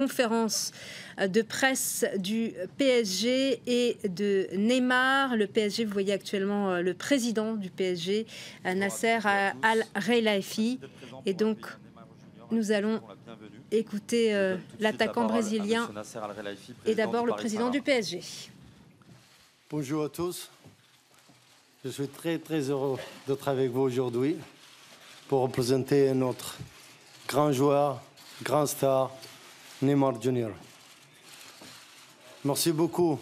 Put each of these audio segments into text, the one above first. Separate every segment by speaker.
Speaker 1: conférence de presse du PSG et de Neymar. Le PSG, vous voyez actuellement le président du PSG, Nasser Al-Khelaifi. Et donc, nous allons écouter l'attaquant brésilien et d'abord le président du PSG.
Speaker 2: Bonjour à tous. Je suis très heureux d'être avec vous aujourd'hui pour représenter notre grand joueur, grand star, Neymar Junior. Merci beaucoup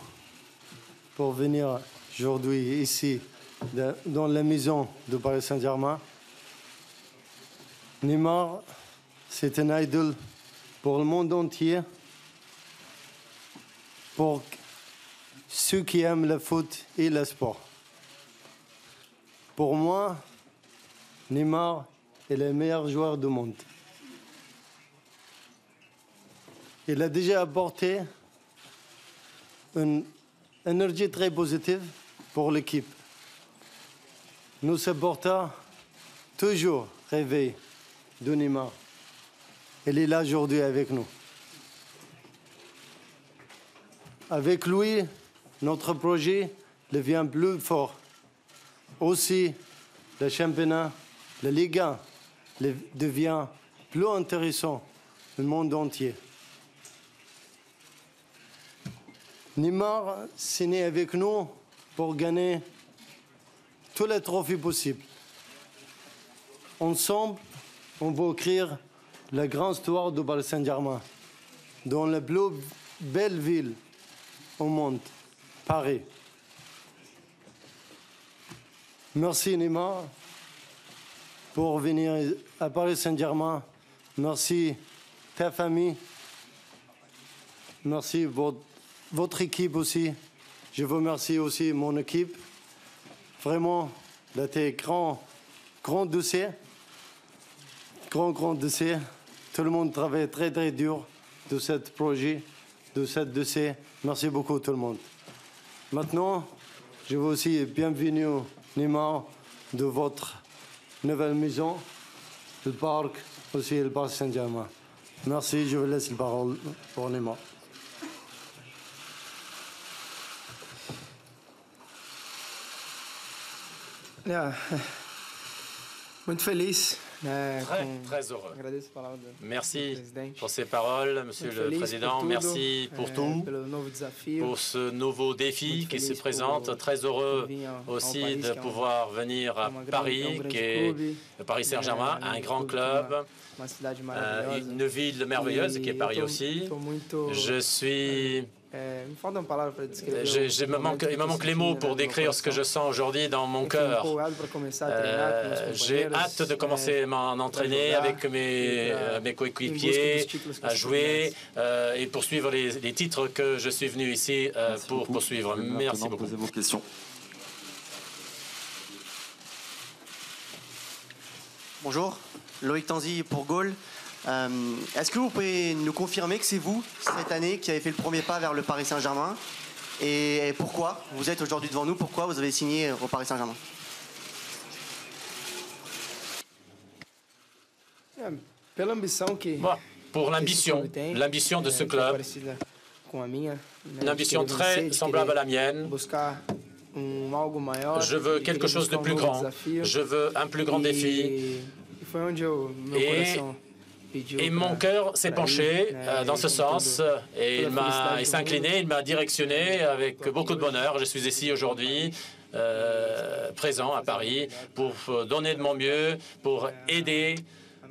Speaker 2: pour venir aujourd'hui ici dans la maison de Paris Saint-Germain. Neymar, c'est un idole pour le monde entier, pour ceux qui aiment le foot et le sport. Pour moi, Neymar est le meilleur joueur du monde. Il a déjà apporté une énergie très positive pour l'équipe. Nos supporters toujours rêvé de Neymar. Il est là aujourd'hui avec nous. Avec lui, notre projet devient plus fort. Aussi, le championnat, la Ligue 1 devient plus intéressant dans le monde entier. Neymar s'est né avec nous pour gagner tous les trophées possibles. Ensemble, on va écrire la grande histoire de Paris Saint-Germain dans la plus belle ville au monde, Paris. Merci Neymar pour venir à Paris Saint-Germain. Merci ta famille. Merci votre équipe aussi. Je vous remercie aussi mon équipe. Vraiment, là, t'es grand dossier. Grand dossier. Tout le monde travaille très dur de ce projet, de ce dossier. Merci beaucoup tout le monde. Maintenant, je veux aussi bienvenue Neymar de votre nouvelle maison, le parc, aussi le parc Saint-Germain. Merci, je vous laisse la parole pour Neymar.
Speaker 3: Muito feliz.
Speaker 4: Très heureux. Merci pour ces paroles, Monsieur le Président. Merci pour tout, pour ce nouveau défi qui se présente. Très heureux aussi de pouvoir venir à Paris, qui est le Paris Saint-Germain, un grand club, une ville merveilleuse qui est Paris aussi. Je suis... il me manque les mots pour décrire ce que je sens aujourd'hui dans mon cœur. J'ai hâte de commencer à m'entraîner avec mes coéquipiers, à jouer et poursuivre les titres que je suis venu ici pour poursuivre. Merci beaucoup.
Speaker 5: Posez vos questions.
Speaker 6: Bonjour, Loïc Tanzi pour Gaulle. Est-ce que vous pouvez nous confirmer que c'est vous, cette année, qui avez fait le premier pas vers le Paris Saint-Germain? Et pourquoi vous êtes aujourd'hui devant nous? Pourquoi vous avez signé au Paris Saint-Germain?
Speaker 4: Pour l'ambition de ce club, une ambition très semblable à la mienne. Je veux quelque chose de plus grand. Je veux un plus grand défi. Et mon cœur s'est penché dans ce sens et il s'est incliné, il m'a directionné avec beaucoup de bonheur. Je suis ici aujourd'hui, présent à Paris, pour donner de mon mieux, pour aider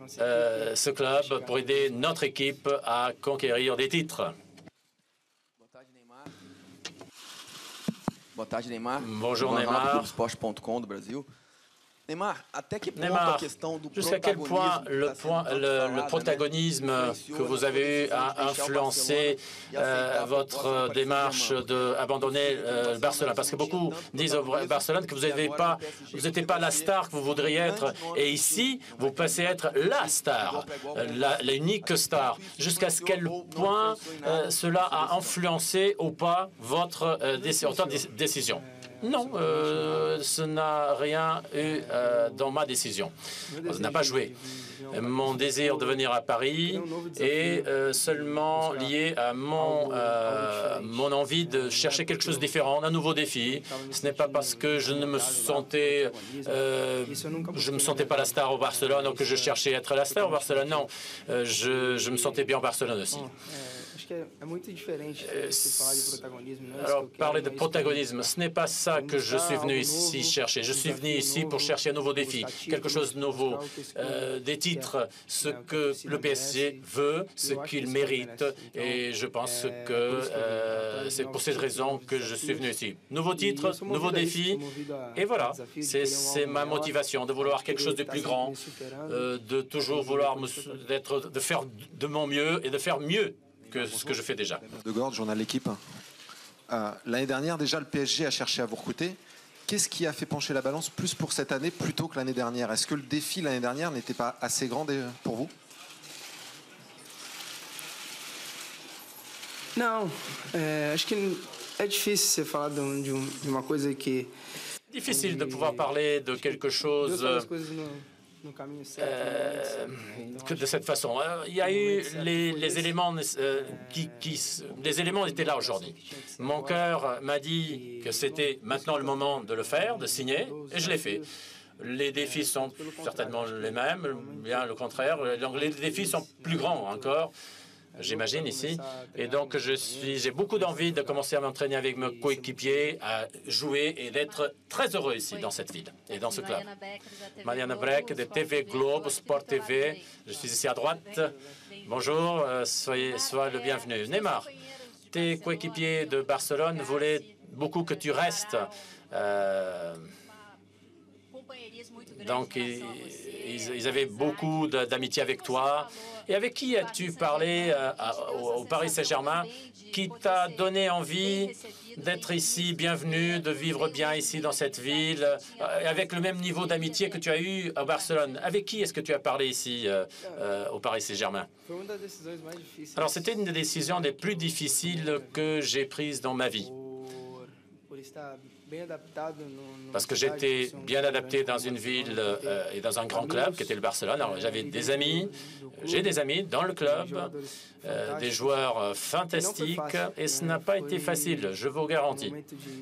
Speaker 4: ce club, pour aider notre équipe à conquérir des titres. Bonjour Neymar. Neymar, jusqu'à quel point le protagonisme que vous avez eu a influencé votre démarche d'abandonner Barcelone? Parce que beaucoup disent au Barcelone que vous n'étiez pas la star que vous voudriez être. Et ici, vous passez à être la star, l'unique star. Jusqu'à quel point cela a influencé ou pas votre décision? Non, ce n'a rien eu dans ma décision. Ça n'a pas joué. Mon désir de venir à Paris est seulement lié à mon envie de chercher quelque chose de différent, un nouveau défi. Ce n'est pas parce que je ne me sentais, pas la star au Barcelone ou que je cherchais à être la star au Barcelone. Non, je me sentais bien au Barcelone aussi. Alors, parler de protagonisme, ce n'est pas ça que je suis venu ici chercher. Je suis venu ici pour chercher un nouveau défi, quelque chose de nouveau, des titres, ce que le PSG veut, ce qu'il mérite. Et je pense que c'est pour cette raison que je suis venu ici. Nouveau titre, nouveau défi. Et voilà, c'est ma motivation, de vouloir quelque chose de plus grand, de toujours vouloir de faire de mon mieux et de faire mieux que ce que je fais déjà.
Speaker 5: De Gord, journal L'Équipe. L'année dernière, déjà, le PSG a cherché à vous recruter. Qu'est-ce qui a fait pencher la balance plus pour cette année plutôt que l'année dernière? Est-ce que le défi l'année dernière n'était pas assez grand pour vous?
Speaker 3: Non, acho que é difícil você falar de uma coisa que...
Speaker 4: Difficile de pouvoir parler de quelque chose que de cette façon. Il y a eu les éléments les éléments étaient là aujourd'hui. Mon cœur m'a dit que c'était maintenant le moment de le faire, de signer, et je l'ai fait. Les défis sont certainement les mêmes, bien le contraire. Donc les défis sont plus grands encore, j'imagine, ici. Et donc, j'ai beaucoup d'envie de commencer à m'entraîner avec mes coéquipiers, à jouer et d'être très heureux ici, dans cette ville et dans ce club. Mariana Breck de TV Globe, Sport TV. Je suis ici à droite. Bonjour, soyez le bienvenu. Neymar, tes coéquipiers de Barcelone voulaient beaucoup que tu restes. Donc, ils avaient beaucoup d'amitié avec toi. Et avec qui as-tu parlé au Paris Saint-Germain qui t'a donné envie d'être ici, bienvenue, de vivre bien ici dans cette ville, avec le même niveau d'amitié que tu as eu à Barcelone? Avec qui est-ce que tu as parlé ici au Paris Saint-Germain? Alors, c'était une des décisions les plus difficiles que j'ai prises dans ma vie. Parce que j'étais bien adapté dans une ville et dans un grand club qui était le Barcelone. Alors j'avais des amis, j'ai des amis dans le club, des joueurs fantastiques, et ce n'a pas été facile, je vous garantis.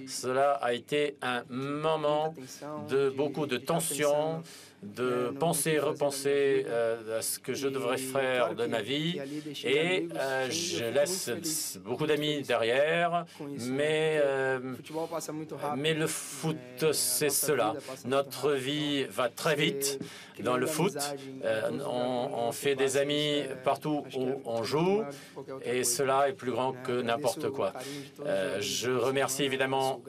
Speaker 4: Cela a été un moment de beaucoup de tension, de penser, repenser à ce que je devrais faire de ma vie. Et je laisse beaucoup d'amis derrière, mais le foot, c'est cela. Notre vie va très vite dans le foot. On fait des amis partout où on joue, et cela est plus grand que n'importe quoi. Je remercie évidemment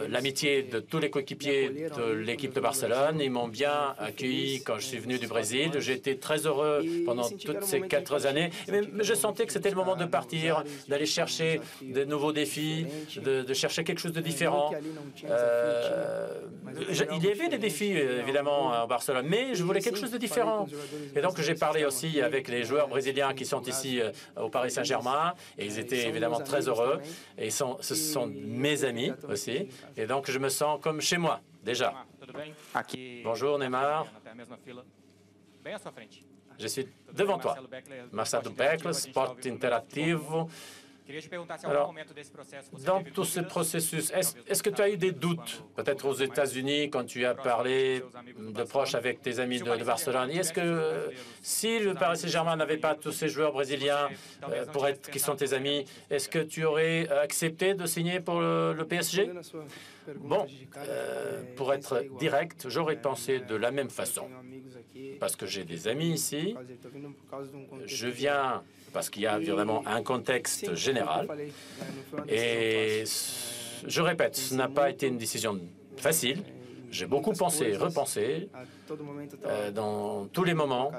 Speaker 4: l'amitié de tous les coéquipiers de l'équipe de Barcelone. Ils m'ont bien accueilli quand je suis venu du Brésil. J'ai été très heureux pendant toutes ces 4 années. Mais je sentais que c'était le moment de partir, d'aller chercher de nouveaux défis, de chercher quelque chose de différent. Il y avait des défis, évidemment, à Barcelone, mais je voulais quelque chose de différent. Et donc, j'ai parlé aussi avec les joueurs brésiliens qui sont ici au Paris Saint-Germain, et ils étaient évidemment très heureux. Et ce sont mes amis aussi. Et donc, je me sens comme chez moi, déjà. Bonjour, Neymar. Je suis devant toi. Marcelo Beckler, Sport Interativo. Alors, dans tout ce processus, est-ce que tu as eu des doutes, peut-être aux États-Unis, quand tu as parlé de proche avec tes amis de Barcelone? Est-ce que si le Paris Saint-Germain n'avait pas tous ces joueurs brésiliens qui sont tes amis, est-ce que tu aurais accepté de signer pour le PSG? Bon, pour être direct, j'aurais pensé de la même façon. Parce que j'ai des amis ici, je viens parce qu'il y a vraiment un contexte général. Et je répète, ce n'a pas été une décision facile. J'ai beaucoup pensé, repensé. dans tous les moments,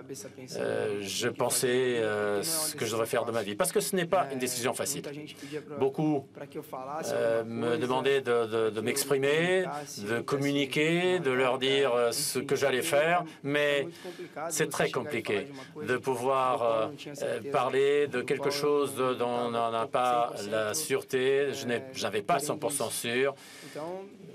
Speaker 4: je pensais ce que je devrais faire de ma vie. Parce que ce n'est pas une décision facile. Beaucoup me demandaient de m'exprimer, de communiquer, de leur dire ce que j'allais faire, mais c'est très compliqué de pouvoir parler de quelque chose dont on n'a pas la sûreté. Je n'avais pas 100% sûr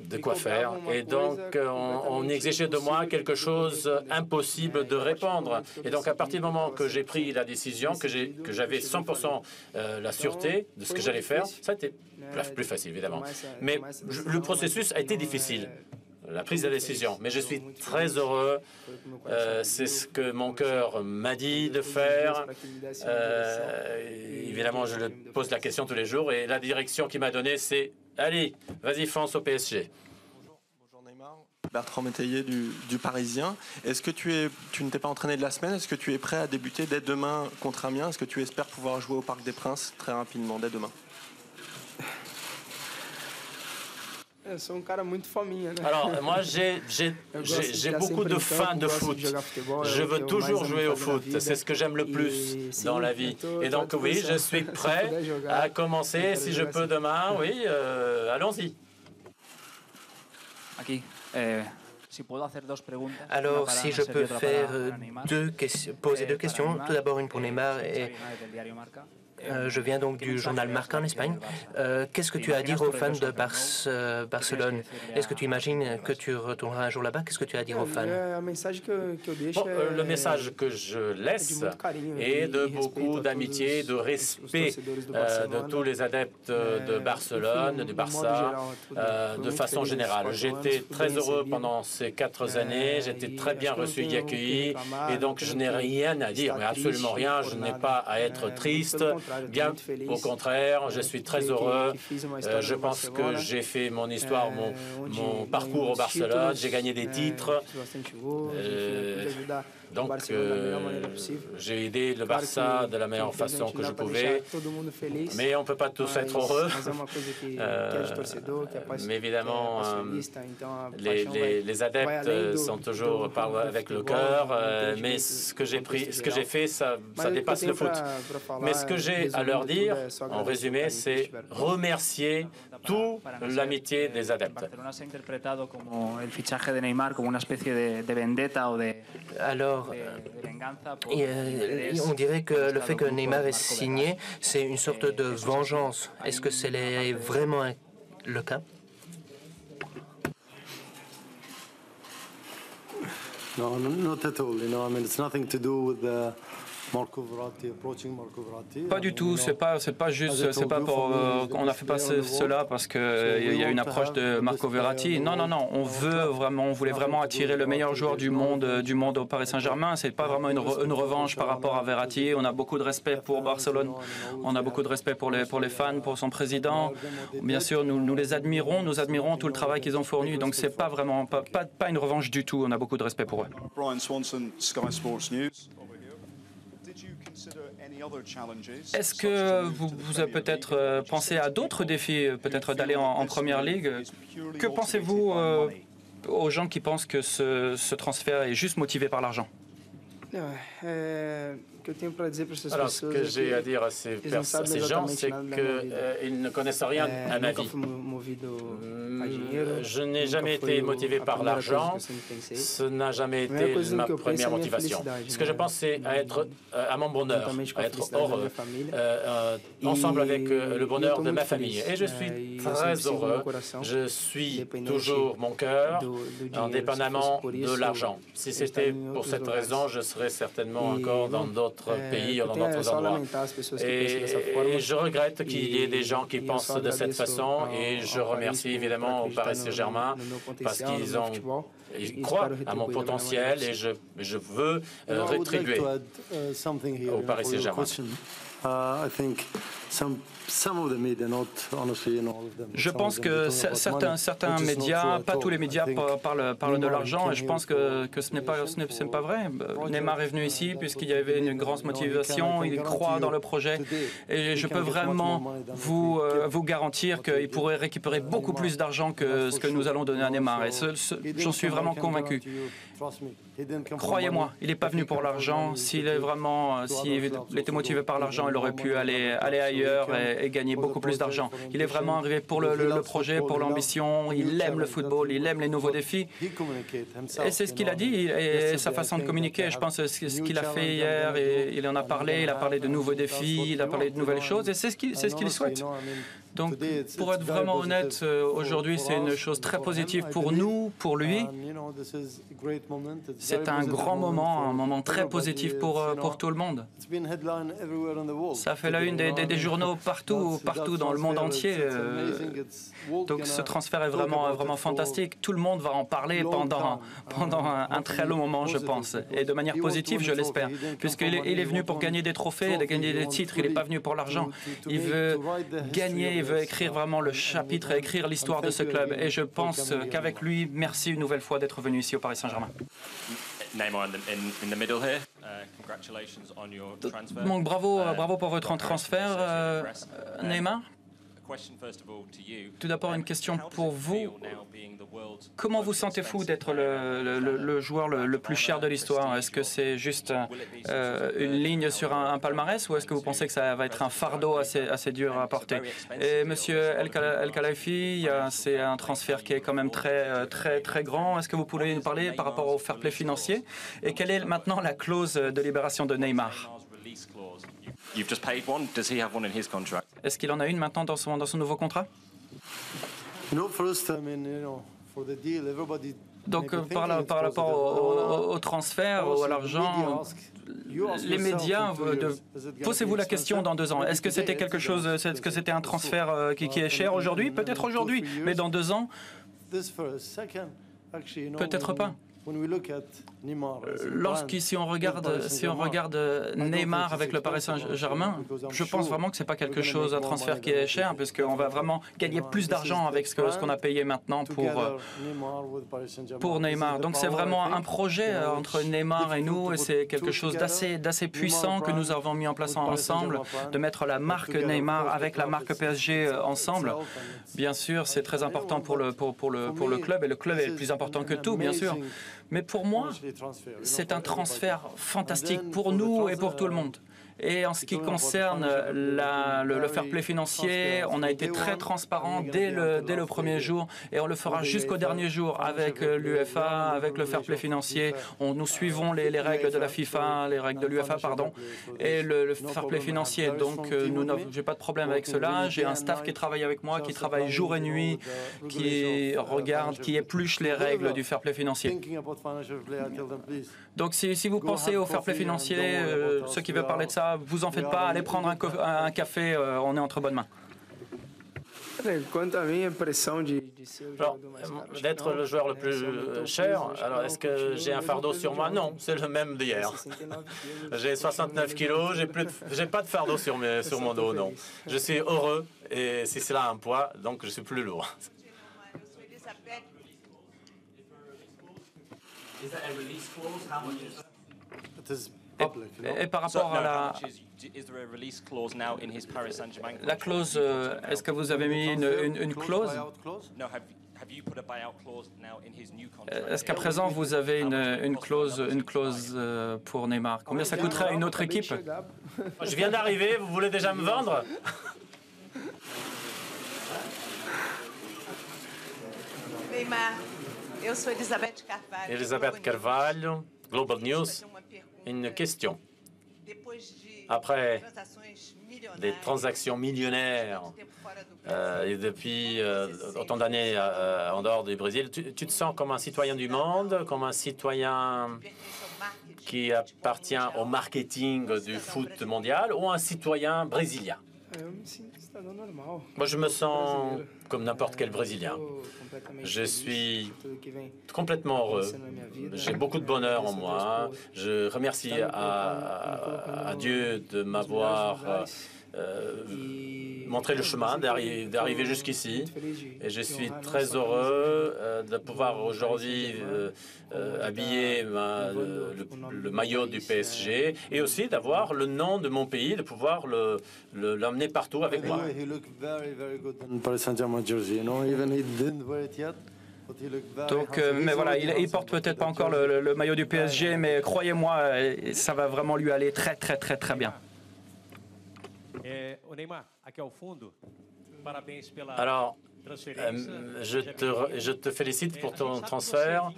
Speaker 4: de quoi faire. Et donc, on exigeait de moi quelque chose impossible de répondre. Et donc, à partir du moment que j'ai pris la décision, que j'avais 100% la sûreté de ce que j'allais faire, ça a été plus facile, évidemment. Mais le processus a été difficile, la prise de décision. Mais je suis très heureux. C'est ce que mon cœur m'a dit de faire. Évidemment, je le pose la question tous les jours. Et la direction qu'il m'a donnée, c'est « Allez, vas-y, fonce au PSG ».
Speaker 7: Bonjour Neymar. Bertrand Métayer du Parisien. Est-ce que tu ne t'es pas entraîné de la semaine? Est-ce que tu es prêt à débuter dès demain contre Amiens? Est-ce que tu espères pouvoir jouer au Parc des Princes très rapidement, dès demain?
Speaker 4: Alors, moi, j'ai beaucoup de faim de foot. Je veux toujours jouer au foot. C'est ce que j'aime le plus dans la vie. Et donc, oui, je suis prêt à commencer. Si je peux demain, oui, allons-y.
Speaker 8: Alors, si je peux faire poser deux questions. Tout d'abord, une pour Neymar. Je viens donc du journal Marca en Espagne. Qu'est-ce que tu as à dire aux fans de Barcelone? Est-ce que tu imagines que tu retourneras un jour là-bas? Qu'est-ce que tu as à dire aux fans?
Speaker 4: Le message que je laisse est de beaucoup d'amitié, de respect de tous les adeptes de Barcelone, du Barça, de façon générale. J'étais très heureux pendant ces 4 années, j'étais très bien reçu et accueilli, et donc je n'ai rien à dire, mais absolument rien, je n'ai pas à être triste. Bien au contraire, je suis très heureux. Je pense que j'ai fait mon histoire, mon parcours au Barcelone. J'ai gagné des titres. Donc, j'ai aidé le Barça de la meilleure façon que je pouvais. Mais on ne peut pas tous être heureux. Mais évidemment, les adeptes sont toujours avec le cœur. Mais ce que j'ai fait, ça dépasse le foot. Mais ce que j'ai à leur dire, en résumé, c'est remercier toute l'amitié des adeptes.
Speaker 8: Alors, on dirait que le fait que Neymar ait signé, c'est une sorte de vengeance. Est-ce que c'est vraiment le cas?
Speaker 2: No, not at all. You know, I mean, it's nothing to do with
Speaker 9: Pas du tout, c'est pas juste, c'est pas pour, on n'a fait pas cela parce qu'il y a une approche de Marco Verratti. Non, on voulait vraiment attirer le meilleur joueur du monde au Paris Saint-Germain. C'est pas vraiment une revanche par rapport à Verratti. On a beaucoup de respect pour Barcelone, on a beaucoup de respect pour les fans, pour son président. Bien sûr, nous les admirons, nous admirons tout le travail qu'ils ont fourni. Donc c'est pas vraiment pas une revanche du tout. On a beaucoup de respect pour eux.
Speaker 10: Brian Swanson, Sky Sports News.
Speaker 9: Est-ce que vous avez peut-être pensé à d'autres défis, peut-être d'aller en première ligue? Que pensez-vous aux gens qui pensent que ce transfert est juste motivé par l'argent?
Speaker 4: Alors, ce que j'ai à dire à ces gens, c'est qu'ils ne connaissent rien à ma vie. Je n'ai jamais été motivé par l'argent. Ce n'a jamais été ma première motivation. Ce que je pense, c'est à mon bonheur, à être heureux, ensemble avec le bonheur de ma famille. Et je suis très heureux. Je suis toujours mon cœur, indépendamment de l'argent. Si c'était pour cette raison, je serais certainement encore dans d'autres pays ou dans d'autres endroits. Et je regrette qu'il y ait des gens qui pensent de cette façon et je remercie évidemment au Paris Saint-Germain parce qu'ils croient à mon potentiel et je veux rétribuer au Paris Saint-Germain.
Speaker 9: Je pense que certains médias, pas tous les médias, parlent de l'argent et je pense que ce n'est pas vrai. Neymar est venu ici puisqu'il y avait une grande motivation, il croit dans le projet et je peux vraiment vous garantir qu'il pourrait récupérer beaucoup plus d'argent que ce que nous allons donner à Neymar et j'en suis vraiment convaincu. Croyez-moi, il n'est pas venu pour l'argent. S'il était motivé par l'argent, il aurait pu aller ailleurs et gagner beaucoup plus d'argent. Il est vraiment arrivé pour le projet, pour l'ambition. Il aime le football, il aime les nouveaux défis. Et c'est ce qu'il a dit et sa façon de communiquer. Je pense que ce qu'il a fait hier, il en a parlé. Il a parlé de nouveaux défis, il a parlé de nouvelles choses et c'est ce qu'il souhaite. Donc, pour être vraiment honnête, aujourd'hui, c'est une chose très positive pour nous, pour lui. C'est un grand moment, un moment très positif pour tout le monde. Ça fait la une des journaux partout dans le monde entier. Donc, ce transfert est vraiment fantastique. Tout le monde va en parler pendant un très long moment, je pense. Et de manière positive, je l'espère. Puisqu'il est venu pour gagner des trophées, de gagner des titres. Il n'est pas venu pour l'argent. Il veut gagner, il veut écrire vraiment le chapitre et écrire l'histoire de ce club. Et je pense qu'avec lui, merci une nouvelle fois d'être venu ici au Paris Saint-Germain. Donc bravo pour votre transfert, Neymar. Tout d'abord, une question pour vous. Comment vous sentez-vous d'être le joueur le plus cher de l'histoire? Est-ce que c'est juste une ligne sur un palmarès ou est-ce que vous pensez que ça va être un fardeau assez dur à porter? Et Monsieur El Khelaifi, c'est un transfert qui est quand même très grand. Est-ce que vous pouvez nous parler par rapport au fair play financier? Et quelle est maintenant la clause de libération de Neymar? Est-ce qu'il en a une maintenant dans son nouveau contrat? Donc, par rapport au transfert, à l'argent, les médias, posez-vous la question dans 2 ans. Est-ce que c'était quelque chose, est-ce que c'était un transfert qui est cher aujourd'hui? Peut-être aujourd'hui, mais dans 2 ans, peut-être pas. Si on regarde Neymar avec le Paris Saint-Germain, je pense vraiment que ce n'est pas quelque chose, un transfert qui est cher, puisqu'on va vraiment gagner plus d'argent avec ce qu'on a payé maintenant pour Neymar. Donc c'est vraiment un projet entre Neymar et nous, et c'est quelque chose d'assez puissant que nous avons mis en place ensemble, de mettre la marque Neymar avec la marque PSG ensemble. Bien sûr, c'est très important pour le club, et le club est plus important que tout, bien sûr. Mais pour moi, c'est un transfert fantastique pour nous et pour tout le monde. Et en ce qui concerne le fair play financier, on a été très transparent dès le premier jour et on le fera jusqu'au dernier jour avec l'UEFA, avec le fair play financier. Nous suivons les règles de la FIFA, les règles de l'UEFA, pardon, et le fair play financier. Donc, j'ai pas de problème avec cela. J'ai un staff qui travaille avec moi, qui travaille jour et nuit, qui regarde, qui épluche les règles du fair play financier. Donc, si vous pensez au fair play financier, ceux qui veulent parler de ça, vous en faites pas, allez prendre un café, on est entre bonnes mains.
Speaker 4: D'être le joueur le plus cher, alors est-ce que j'ai un fardeau sur moi? Non, c'est le même d'hier. J'ai 69 kilos, j'ai pas de fardeau sur mon dos, non. Je suis heureux et si cela a un poids, donc je suis plus lourd.
Speaker 9: Et par rapport à la clause, est-ce que vous avez mis une clause? Est-ce qu'à présent vous avez une clause pour Neymar? Combien ça coûterait à une autre équipe?
Speaker 4: Je viens d'arriver, vous voulez déjà me vendre?
Speaker 11: Neymar, eu sou Elizabeth Carvalho.
Speaker 4: Elisabeth Carvalho, Global News. Une question. Après des transactions millionnaires et depuis autant d'années en dehors du Brésil, tu te sens comme un citoyen du monde, comme un citoyen qui appartient au marketing du foot mondial ou un citoyen brésilien? Moi, je me sens comme n'importe quel Brésilien. Je suis complètement heureux. J'ai beaucoup de bonheur en moi. Je remercie à Dieu de m'avoir montré le chemin, d'arriver jusqu'ici. Et je suis très heureux de pouvoir aujourd'hui habiller le maillot du PSG et aussi d'avoir le nom de mon pays, de pouvoir l'emmener partout avec moi.
Speaker 9: Donc, mais voilà, il porte peut-être pas encore le maillot du PSG, mais croyez-moi, ça va vraiment lui aller très, très, très, très bien.
Speaker 4: Alors, je te félicite pour ton transfert.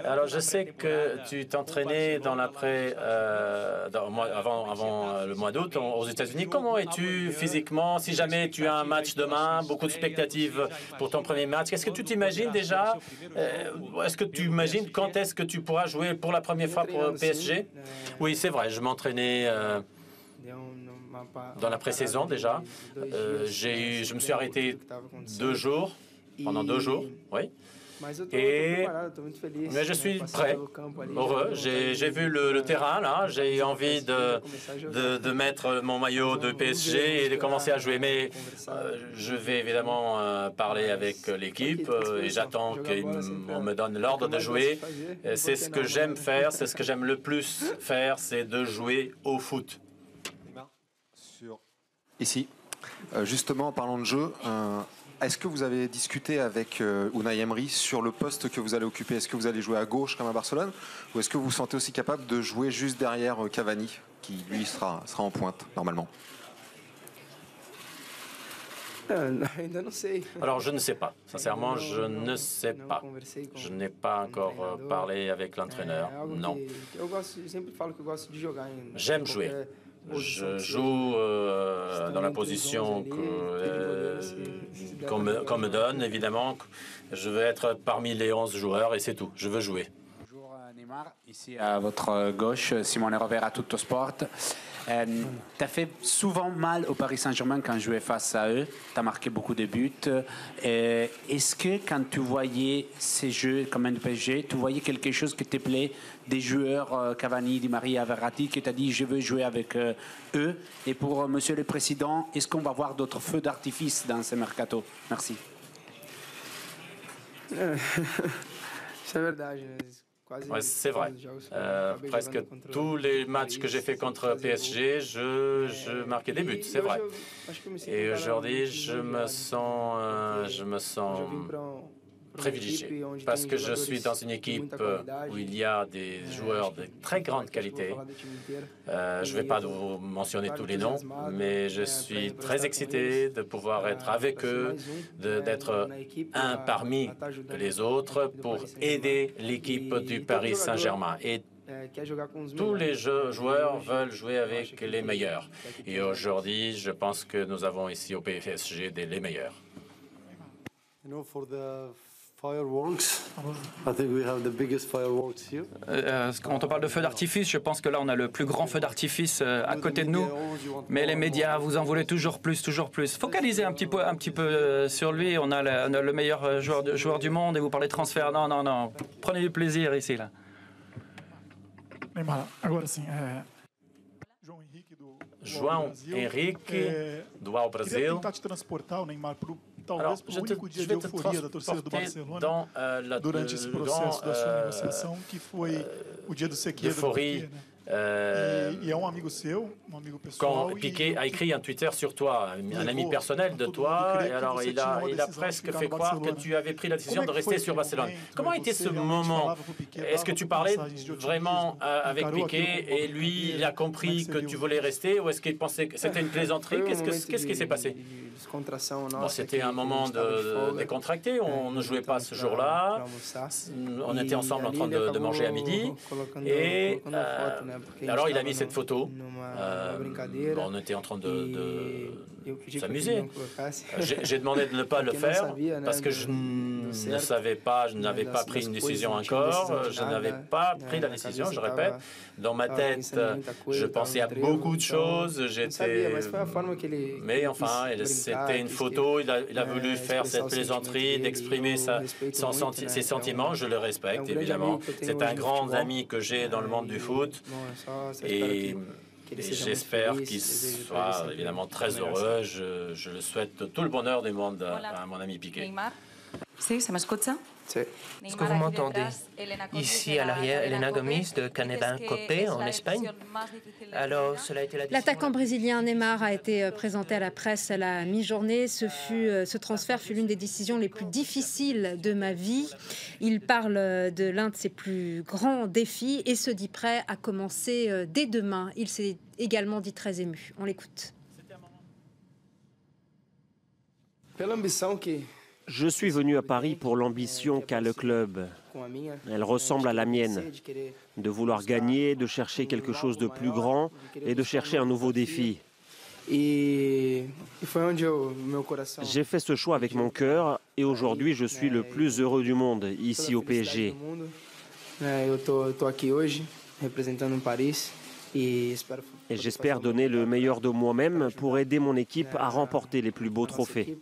Speaker 4: Alors, je sais que tu t'entraînais dans l'après, avant le mois d'août aux États-Unis. Comment es-tu physiquement? Si jamais tu as un match demain, beaucoup de spectatives pour ton premier match, est-ce que tu t'imagines déjà? Est-ce que tu imagines quand est-ce que tu pourras jouer pour la première fois pour PSG? Oui, c'est vrai. Je m'entraînais dans la pré-saison déjà. Je me suis arrêté pendant 2 jours, oui. Mais je suis prêt, heureux. J'ai vu le terrain, là. J'ai envie de mettre mon maillot de PSG et de commencer à jouer. Mais je vais évidemment parler avec l'équipe et j'attends qu'on me donne l'ordre de jouer. C'est ce que j'aime faire, c'est ce que j'aime le plus faire, c'est de jouer au foot.
Speaker 5: Ici, justement, en parlant de jeu, est-ce que vous avez discuté avec Unai Emery sur le poste que vous allez occuper? Est-ce que vous allez jouer à gauche comme à Barcelone ou est-ce que vous vous sentez aussi capable de jouer juste derrière Cavani, qui lui sera en pointe normalement?
Speaker 4: Alors, je ne sais pas. Sincèrement, je ne sais pas. Je n'ai pas encore parlé avec l'entraîneur. Non. J'aime jouer. Je joue dans la position qu'on me donne, évidemment. Je veux être parmi les 11 joueurs et c'est tout. Je veux jouer.
Speaker 12: Bonjour Neymar, ici à votre gauche, Simone Rovera, Tuttosport. Tu as fait souvent mal au Paris Saint-Germain quand tu jouais face à eux. Tu as marqué beaucoup de buts. Est-ce que quand tu voyais ces jeux comme un PSG, tu voyais quelque chose qui te plaît des joueurs Cavani, Di Maria, Verratti, qui t'a dit je veux jouer avec eux? Et pour Monsieur le Président, est-ce qu'on va voir d'autres feux d'artifice dans ce mercato? Merci.
Speaker 3: C'est vrai.
Speaker 4: Ouais, c'est vrai. Presque tous les matchs que j'ai fait contre PSG, je marquais des buts, c'est vrai. Et aujourd'hui, je me sens privilégié parce que je suis dans une équipe où il y a des joueurs de très grande qualité. Je ne vais pas vous mentionner tous les noms, mais je suis très excité de pouvoir être avec eux, d'être un parmi les autres pour aider l'équipe du Paris Saint-Germain. Et tous les joueurs veulent jouer avec les meilleurs. Et aujourd'hui, je pense que nous avons ici au PSG les meilleurs.
Speaker 9: Quand on parle de feu d'artifice, je pense que là, on a le plus grand feu d'artifice à côté de nous. Mais les médias, vous en voulez toujours plus, toujours plus. Focalisez un petit peu sur lui. On a le meilleur joueur du monde et vous parlez de transfert. Non, non, non. Prenez du plaisir ici, là.
Speaker 4: João Henrique, do Brasil. Alors, je vais te transporter dans l'euphorie quand Piqué a écrit un Twitter sur toi, un ami personnel de toi, et alors il a presque fait croire que tu avais pris la décision de rester sur Barcelone. Comment était ce moment? Est-ce que tu parlais vraiment avec Piqué et lui, il a compris que tu voulais rester ou est-ce qu'il pensait que c'était une plaisanterie? Qu'est-ce qui s'est passé? Bon, c'était un moment décontracté, on ne jouait pas ce jour-là, on était ensemble en train de manger à midi, et alors il a mis cette photo, on était en train de s'amuser. J'ai demandé de ne pas le faire parce que je ne savais pas, je n'avais pas pris une décision encore, je n'avais pas pris la décision, je répète. Dans ma tête, je pensais à beaucoup de choses, mais enfin, c'était une photo, il a voulu faire cette plaisanterie, d'exprimer ses sentiments, je le respecte évidemment. C'est un grand ami que j'ai dans le monde du foot et j'espère qu'il soit évidemment très heureux. Je le souhaite tout le bonheur du monde à mon ami Piqué.
Speaker 13: Sí, ¿se me escucha?
Speaker 8: Est-ce que vous m'entendez? Ici à l'arrière, Elena Gomis de Caneva Copé en Espagne. Alors, cela a été la décision...
Speaker 1: L'attaquant brésilien Neymar a été présenté à la presse à la mi-journée. Ce transfert fut l'une des décisions les plus difficiles de ma vie. Il parle de l'un de ses plus grands défis et se dit prêt à commencer dès demain. Il s'est également dit très ému. On l'écoute.
Speaker 14: Je suis venu à Paris pour l'ambition qu'a le club. Elle ressemble à la mienne, de vouloir gagner, de chercher quelque chose de plus grand et de chercher un nouveau défi. J'ai fait ce choix avec mon cœur et aujourd'hui je suis le plus heureux du monde ici au PSG. Et j'espère donner le meilleur de moi-même pour aider mon équipe à remporter les plus beaux trophées.